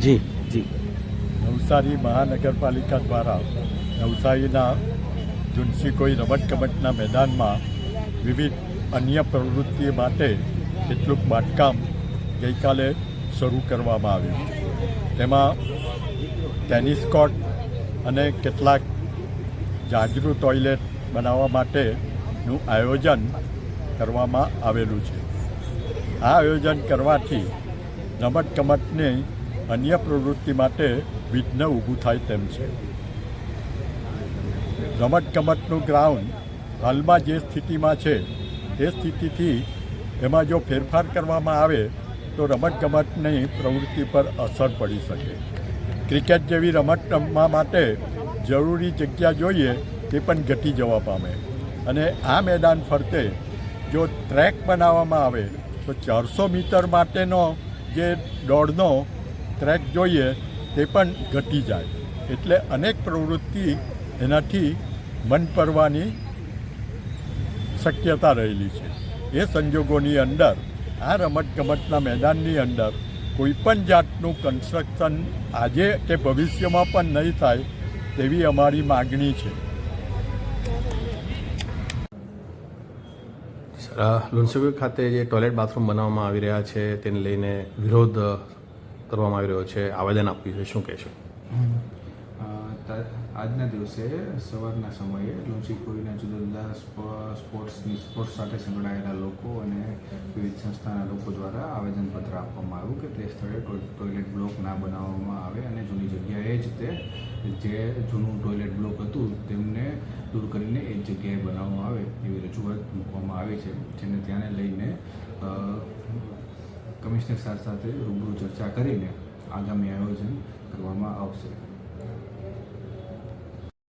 જી જી નવસારી મહાનગરપાલિકા દ્વારા નવસારીના ઝુનસીકોઈ રમતગમતના મેદાનમાં વિવિધ અન્ય પ્રવૃત્તિ માટે કેટલુંક બાંધકામ ગઈકાલે શરૂ કરવામાં આવ્યું. તેમાં ટેનિસ કોર્ટ અને કેટલાક જાજરૂ ટોયલેટ બનાવવા માટેનું આયોજન કરવામાં આવેલું છે. આ આયોજન કરવાથી રમતગમતની અન્ય પ્રવૃત્તિ માટે વિઘ્ન ઊભું થાય તેમ છે. રમતગમતનું ગ્રાઉન્ડ હાલમાં જે સ્થિતિમાં છે તે સ્થિતિથી એમાં જો ફેરફાર કરવામાં આવે તો રમતગમતની પ્રવૃત્તિ પર અસર પડી શકે. ક્રિકેટ જેવી રમત રમવા માટે જરૂરી જગ્યા જોઈએ તે પણ ઘટી જવા પામે અને આ મેદાન ફરતે જો ટ્રેક બનાવવામાં આવે તો 400 મીટર માટેનો જે દોડનો ટ્રેક જોઈએ તે પણ ઘટી જાય. એટલે અનેક પ્રવૃત્તિ એનાથી મન પડવાની શક્યતા રહેલી છે. એ સંજોગોની અંદર આ રમતગમતના મેદાનની અંદર કોઈપણ જાતનું કન્સ્ટ્રક્શન આજે કે ભવિષ્યમાં પણ નહીં થાય તેવી અમારી માગણી છે. લુણસી ખાતે જે ટોયલેટ બાથરૂમ બનાવવામાં આવી રહ્યા છે તેને લઈને વિરોધ કરવામાં આવી રહ્યો છે, આવેદન આપ્યું છે, શું કહેશો? આજના દિવસે સવારના સમયે લુણસીકોઈના જુદા જુદા સ્પોર્ટ્સ સાથે સંકળાયેલા લોકો અને વિવિધ સંસ્થાના લોકો દ્વારા આવેદનપત્ર આપવામાં આવ્યું કે તે સ્થળે ટોયલેટ બ્લોક ના બનાવવામાં આવે અને જૂની જગ્યાએ જ તે જે જૂનું ટોયલેટ બ્લોક હતું તેમને દૂર કરીને એ જ જગ્યાએ બનાવવામાં આવે એવી રજૂઆત મૂકવામાં આવી છે, જેને ધ્યાને લઈને કમિશનર સાહેબ સાથે રૂબરૂ ચર્ચા કરીને આગામી આયોજન કરવામાં આવશે.